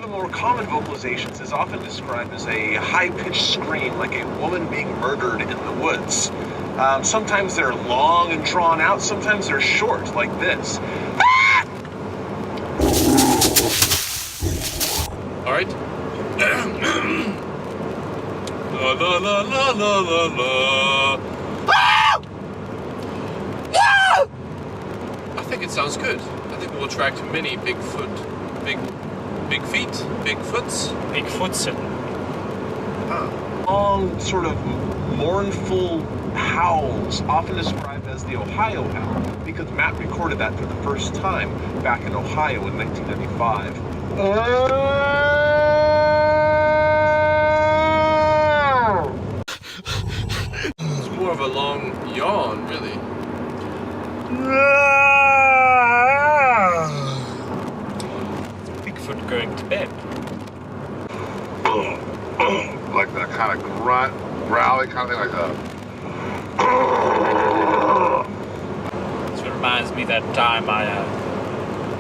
of the more common vocalizations is often described as a high-pitched scream, like a woman being murdered in the woods. Sometimes they're long and drawn out, sometimes they're short, like this. All right. La la la la la la la. I think it sounds good. I think we'll attract many Bigfoots. Long, sort of mournful howls, often described as the Ohio howl, because Matt recorded that for the first time back in Ohio in 1995. It's more of a long yawn, really. Bigfoot going to bed. Like that kind of grunt, growly kind of thing, like that. This reminds me that time I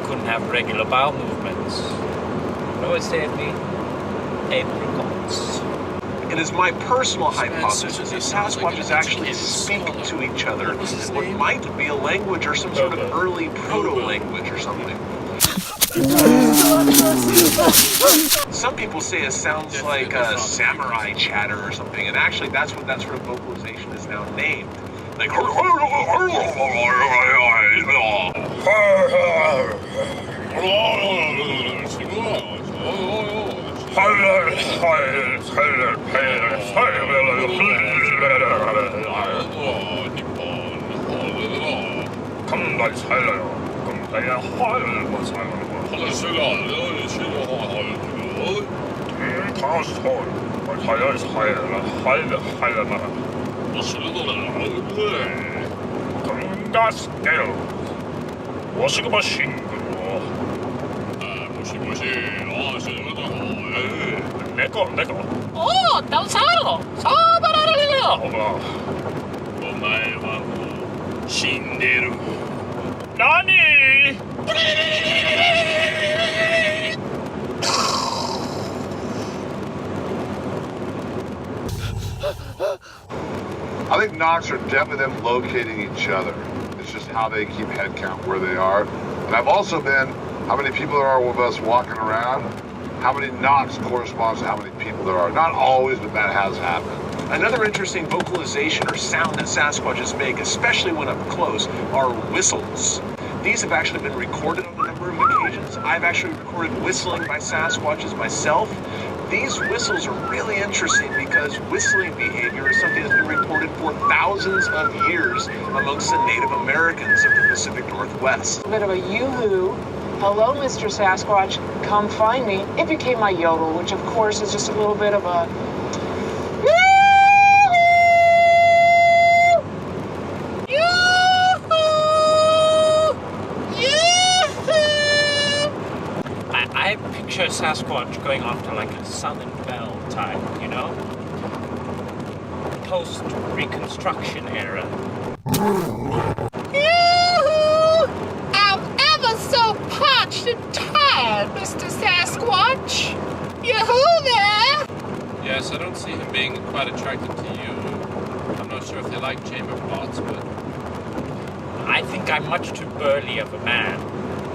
couldn't have regular bowel movements. It always saved me apricots. It is my personal hypothesis that Sasquatches actually speak to each other in what might be a language or some sort of early proto-language or something. Some people say it sounds like a samurai chatter or something, and actually that's what that sort of vocalization is now named. Like, I think knocks are definitely them locating each other. It's just how they keep head count where they are. And I've also been, how many people there are with us walking around, how many knocks corresponds to how many people there are. Not always, but that has happened. another interesting vocalization or sound that Sasquatches make, especially when up close, are whistles. These have actually been recorded on a number of occasions. I've actually recorded whistling by Sasquatches myself. These whistles are really interesting because whistling behavior is something that's been reported for thousands of years amongst the Native Americans of the Pacific Northwest. A bit of a yoo-hoo. Hello, Mr. Sasquatch, come find me. It became my yodel, which of course is just a little bit of a I picture Sasquatch going after like a Southern Belle type, you know? Post-Reconstruction era. Yoo-hoo! I'm ever so parched and tired, Mr. Sasquatch. Yoo-hoo there! Yes, I don't see him being quite attracted to you. I'm not sure if they like chamber pots, but... I think I'm much too burly of a man.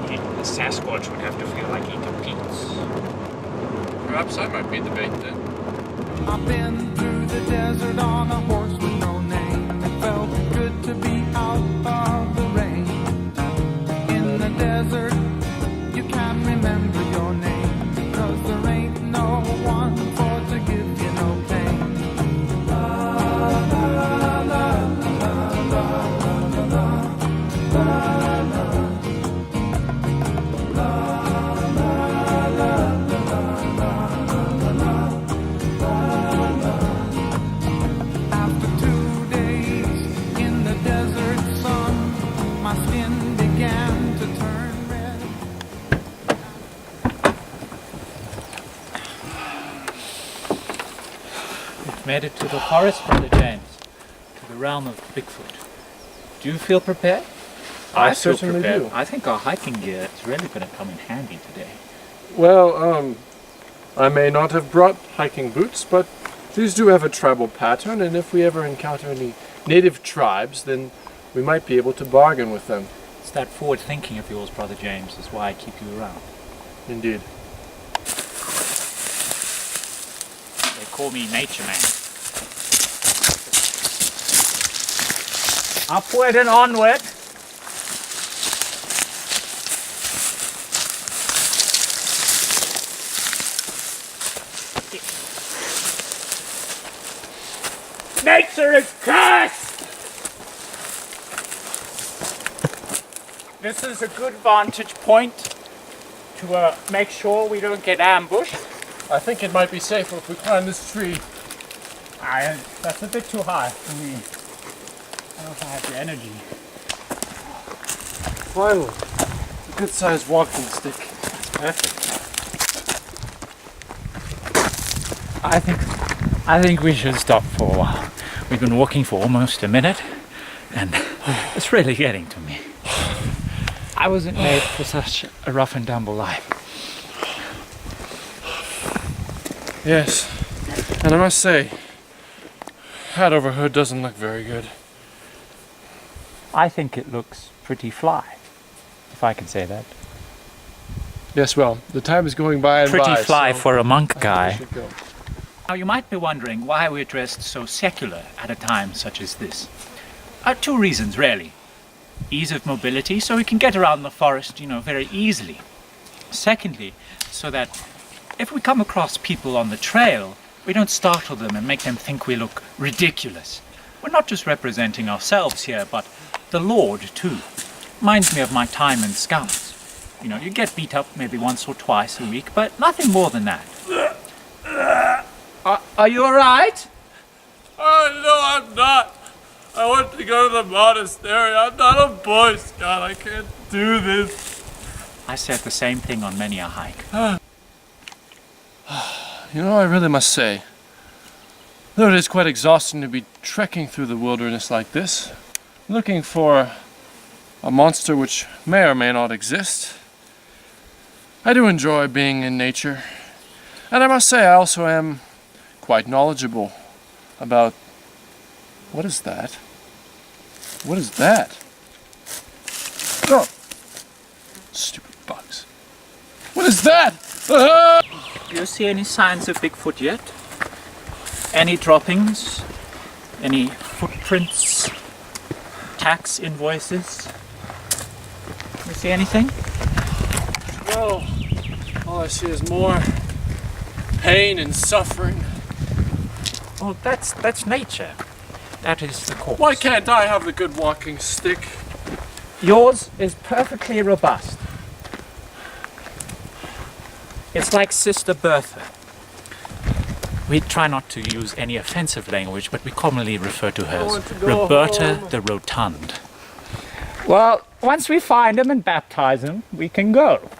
The Sasquatch would have to feel like eating peats. Perhaps I might be the bait then. I've been through the desert on a horse with no name. It felt good to be out of the rain. In the desert, you can't remember your name, because there ain't no one for to give you no pain. La, la, la, la, la, la, la, la. Made it to the forest, Brother James, to the realm of Bigfoot. Do you feel prepared? I certainly do. I think our hiking gear is really going to come in handy today. Well, I may not have brought hiking boots, but these do have a tribal pattern, and if we ever encounter any native tribes, then we might be able to bargain with them. It's that forward thinking of yours, Brother James, is why I keep you around. Indeed. They call me Nature Man. Upward and onward. Nature is cursed! This is a good vantage point to make sure we don't get ambushed. I think it might be safer if we climb this tree. That's a bit too high for me. I don't know if I have the energy. Finally, a good-sized walking stick. Perfect. I think we should stop for a while. We've been walking for almost a minute, and it's really getting to me. I wasn't made for such a rough and tumble life. Yes, and I must say, hat over hood doesn't look very good. I think it looks pretty fly, if I can say that. Yes, well, the time is going by and by. Pretty fly so for a monk I guy. think we should go. Now you might be wondering why we're dressed so secular at a time such as this. Two reasons really. Ease of mobility, so we can get around the forest, very easily. Secondly, so that if we come across people on the trail, we don't startle them and make them think we look ridiculous. We're not just representing ourselves here, but the Lord too. Reminds me of my time in Scouts. You get beat up maybe once or twice a week, but nothing more than that. Are you alright? Oh, no, I'm not. I want to go to the monastery. I'm not a Boy Scout. I can't do this. I said the same thing on many a hike. I really must say, though it is quite exhausting to be trekking through the wilderness like this, looking for a monster which may or may not exist, I do enjoy being in nature. And I must say I also am quite knowledgeable about... What is that? What is that? Oh! Stupid bugs. What is that? Ah! Do you see any signs of Bigfoot yet? Any droppings? Any footprints? Tax invoices? You see anything? No. All I see is more pain and suffering. Oh, that's nature. That is the course. Why can't I have the good walking stick? Yours is perfectly robust. It's like Sister Bertha. We try not to use any offensive language, but we commonly refer to her as Roberta the Rotund. Well, once we find him and baptize him, we can go.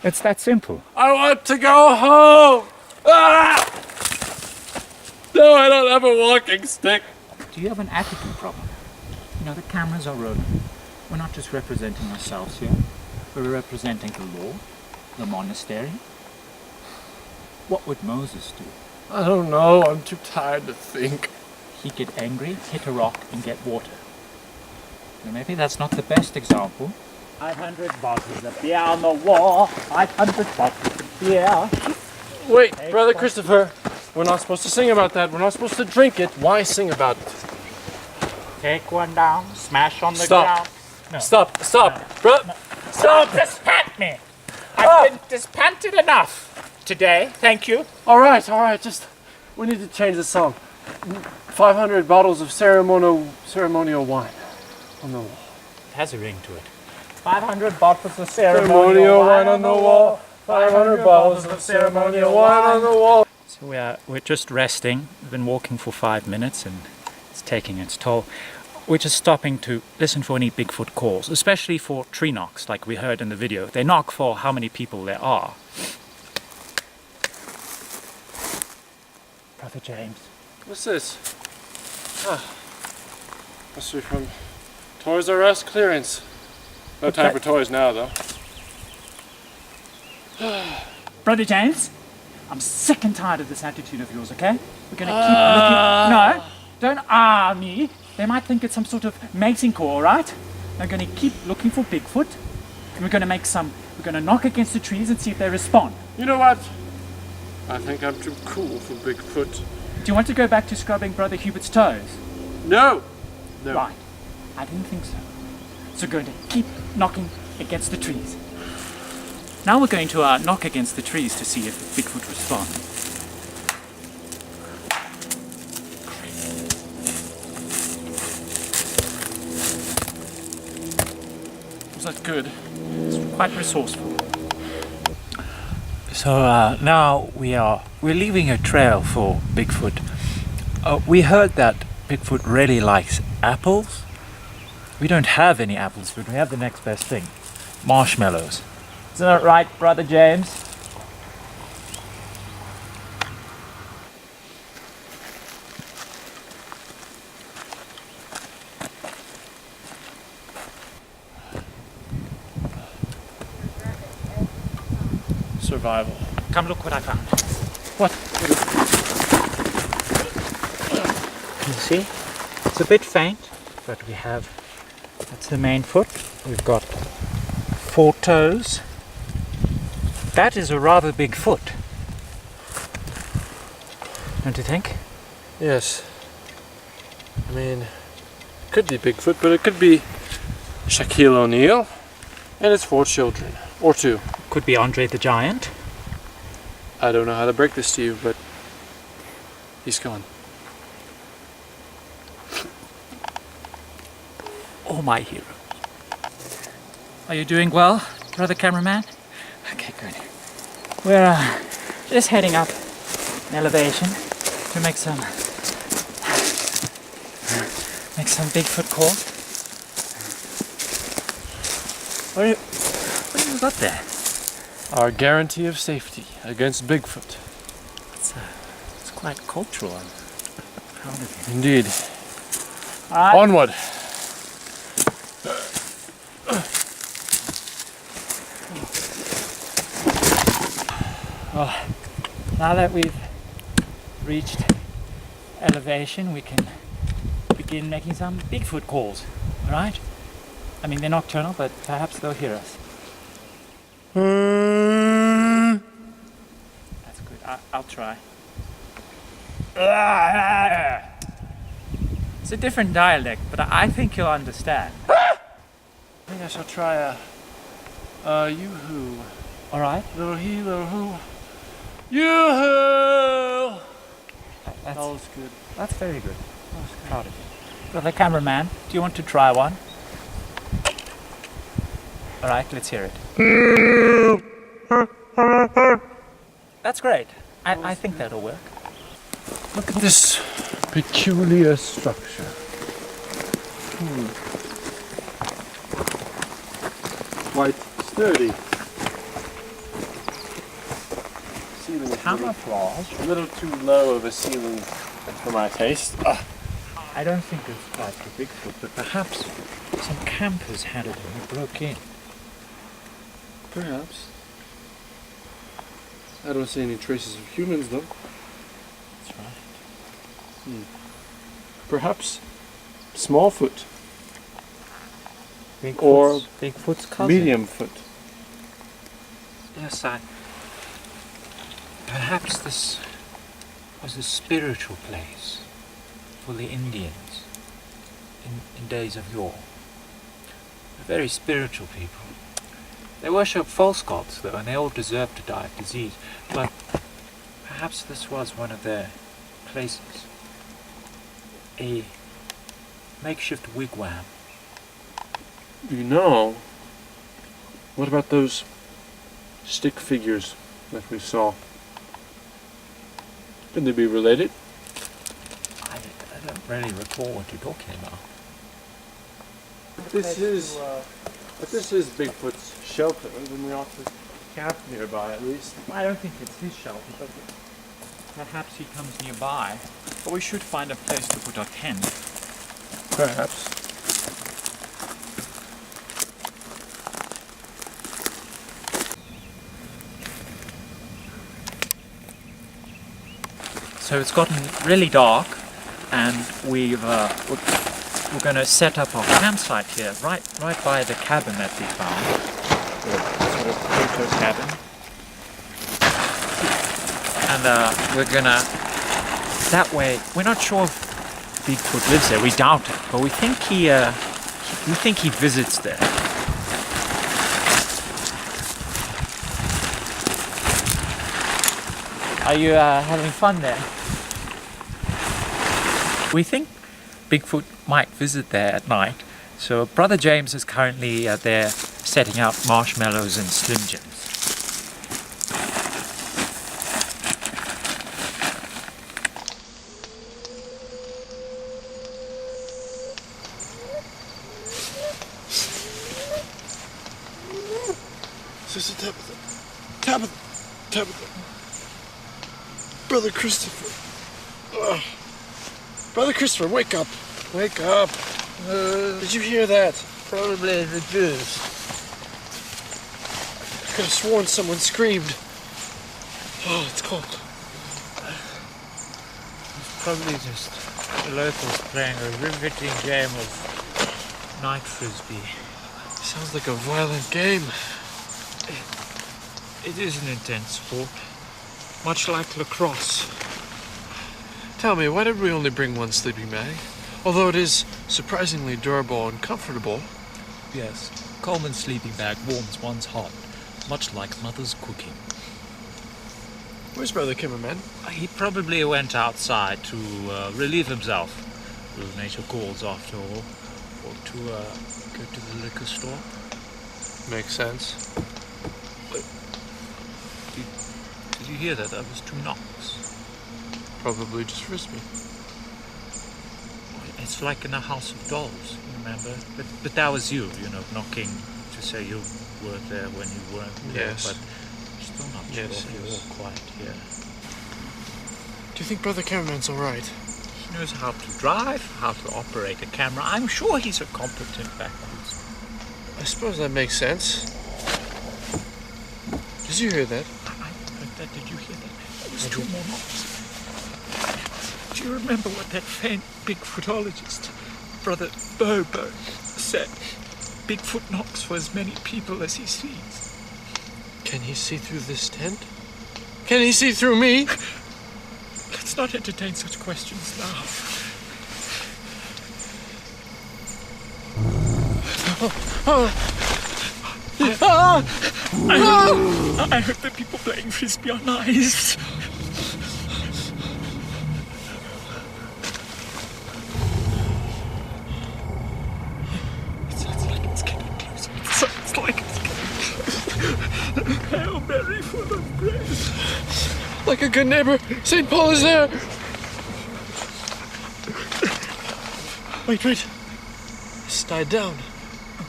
It's that simple. I want to go home! Ah! No, I don't have a walking stick. Do you have an attitude problem? The cameras are rolling. We're not just representing ourselves here. We're representing the law, the monastery. What would Moses do? I don't know. I'm too tired to think. He'd get angry, hit a rock, and get water. Maybe that's not the best example. 500 bottles of beer on the wall. 500 bottles of beer. Wait, Brother Christopher. We're not supposed to sing about that. We're not supposed to drink it. Why sing about it? Take one down, smash on the Stop. ground. No. Stop. Bro. Don't dispant me! I've been dispanted enough today, thank you. All right. Just, we need to change the song. 500 bottles of ceremonial wine on the wall. It has a ring to it. 500 bottles of Ceremonial wine on the wall. 500 bottles of ceremonial wine on the wall. So we're just resting. We've been walking for 5 minutes and it's taking its toll. We're just stopping to listen for any Bigfoot calls, especially for tree knocks like we heard in the video. They knock for how many people there are. Brother James. What's this? Must be from Toys R Us clearance. No time for toys now, though. Brother James, I'm sick and tired of this attitude of yours, okay? We're gonna keep looking. No, don't me. They might think it's some sort of mating call, alright? We're gonna keep looking for Bigfoot. We're gonna knock against the trees and see if they respond. You know what? I think I'm too cool for Bigfoot. Do you want to go back to scrubbing Brother Hubert's toes? No! No. Right. I didn't think so. So we're going to keep knocking against the trees. Now we're going to knock against the trees to see if Bigfoot responds. Was that good? It's quite resourceful. So now we're leaving a trail for Bigfoot. We heard that Bigfoot really likes apples. We don't have any apples, but we have the next best thing. Marshmallows. Isn't that right, Brother James? Survival. Come look what I found. What? You see? It's a bit faint, but that's the main foot. We've got 4 toes. That is a rather big foot. Don't you think? Yes. I mean, it could be Bigfoot, but it could be Shaquille O'Neal and its 4 children. Or 2. Could be Andre the Giant. I don't know how to break this to you, but he's gone. Oh, my hero. Are you doing well, Brother Cameraman? Okay, good. We're just heading up an elevation to make some Bigfoot calls. What have you got there? Our guarantee of safety against Bigfoot. It's quite cultural. I'm proud of you. Indeed. Alright. Onward. Well, now that we've reached elevation, we can begin making some Bigfoot calls, alright? I mean, they're nocturnal, but perhaps they'll hear us. That's good. I'll try. It's a different dialect, but I think you'll understand. I think I shall try a yoo-hoo. Alright? Little he, little who. Yoo-hoo! That was good. That's very good. Proud of you. Brother Cameraman, do you want to try one? Alright, let's hear it. That's great. I think that'll work. Look at this peculiar structure. Quite sturdy. Ceiling is Camouflage? a little too low of a ceiling for my taste. I don't think it's quite the Bigfoot, but perhaps some campers had it and we broke in. Perhaps. I don't see any traces of humans though. That's right. Perhaps Smallfoot Bigfoot's, or Bigfoot's cousin. medium foot. Yes, perhaps this was a spiritual place for the Indians in days of yore. A very spiritual people. They worship false gods, though, and they all deserve to die of disease. But perhaps this was one of their places. A makeshift wigwam. You know, what about those stick figures that we saw? Could they be related? I don't really recall what you're talking about. This is Bigfoot's shelter, then we ought to camp nearby at least. I don't think it's his shelter, but perhaps he comes nearby. But we should find a place to put our tent. Perhaps. So it's gotten really dark, and we're going to set up our campsite here, right by the cabin that we found, the sort of photo cabin. And we're gonna. That way, we're not sure if Bigfoot lives there. We doubt it, but we think he visits there. Are you having fun there? We think Bigfoot might visit there at night, so Brother James is currently there setting out marshmallows and Slim Jims. Sister Tabitha. Tabitha. Brother Christopher. Brother Christopher, wake up. Wake up. Did you hear that? Probably the Jews. I could have sworn someone screamed. Oh, it's cold. It's probably just the locals playing a riveting game of night frisbee. Sounds like a violent game. It is an intense sport, much like lacrosse. Tell me, why did we only bring one sleeping bag? Although it is surprisingly durable and comfortable. Yes, Coleman's sleeping bag warms one's heart, much like mother's cooking. Where's Brother Kimmerman? He probably went outside to relieve himself. Those nature calls, after all. Or to go to the liquor store. Makes sense. Did you hear that? That was 2 knocks. Probably just frisbee. It's like in a house of dolls, remember? But that was you knocking to say you were there when you weren't there. Yes. But still not sure if you're all quiet here. Do you think Brother Kimmerman's alright? He knows how to drive, how to operate a camera. I'm sure he's a competent backwoods. I suppose that makes sense. Did you hear that? Did you hear that? It was 2 more knocks. Do you remember what that famed Bigfootologist, Brother Bobo, said? Bigfoot knocks for as many people as he sees. Can he see through this tent? Can he see through me? Let's not entertain such questions now. I heard the people playing frisbee are nice. It sounds like it's getting closer. It sounds like it's getting closer. Hail Mary, full of grace. Like a good neighbor, St. Paul is there. Wait. It's died down.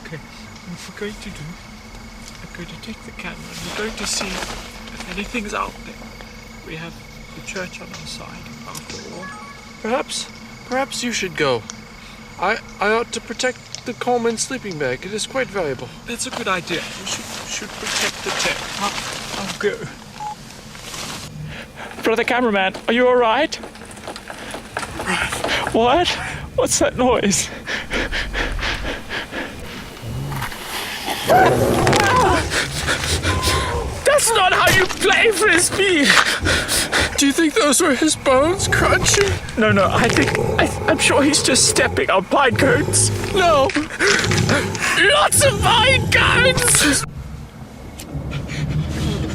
Okay, what we're going to do, I'm going to take the camera and we're going to see if anything's out there. We have the church on our side, after all. Perhaps you should go. I ought to protect the Coleman sleeping bag. It is quite valuable. That's a good idea. We should protect the tent. I'll go. Brother cameraman, are you alright? What? What's that noise? That's not how you play frisbee! Do you think those were his bones crunching? No, I'm sure he's just stepping on pine cones. No! Lots of pine cones!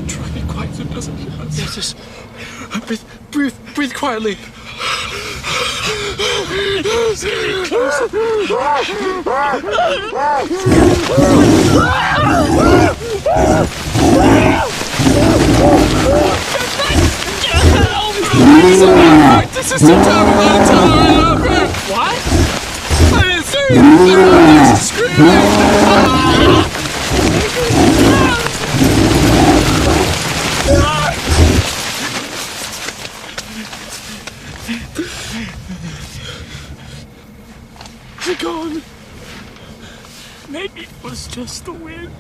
Try to be quiet so it doesn't hurt us. Yes, just breathe quietly. It's getting closer. This is too terrible. What? I didn't say anything. I'm screaming. They're gone. Maybe it was just the wind.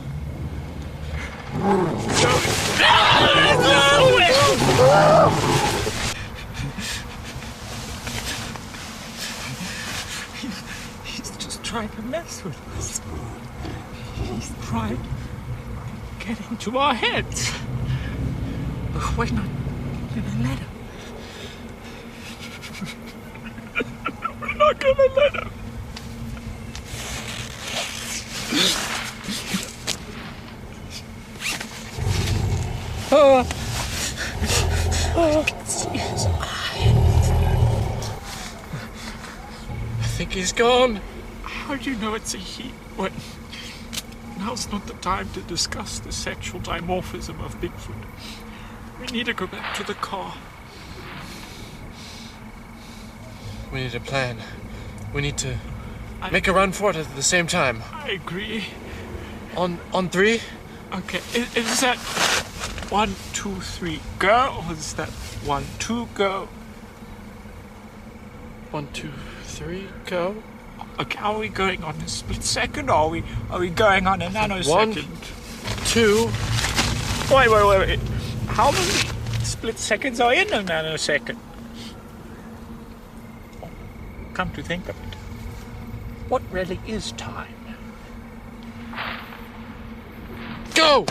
trying to mess with us. He's trying to get into our heads. But we're not gonna let him. We're not gonna let him. I can see his eyes. I think he's gone. How do you know it's a he? What? Now's not the time to discuss the sexual dimorphism of Bigfoot. We need to go back to the car. We need a plan. We need to make a run for it at the same time. I agree. On three? Okay, is that 1, 2, 3, go? Or is that 1, 2, go? 1, 2, 3, go. Okay, are we going on a split second, or are we going on a nanosecond? 1, 2. Wait. How many split seconds are in a nanosecond? Come to think of it, what really is time? Go!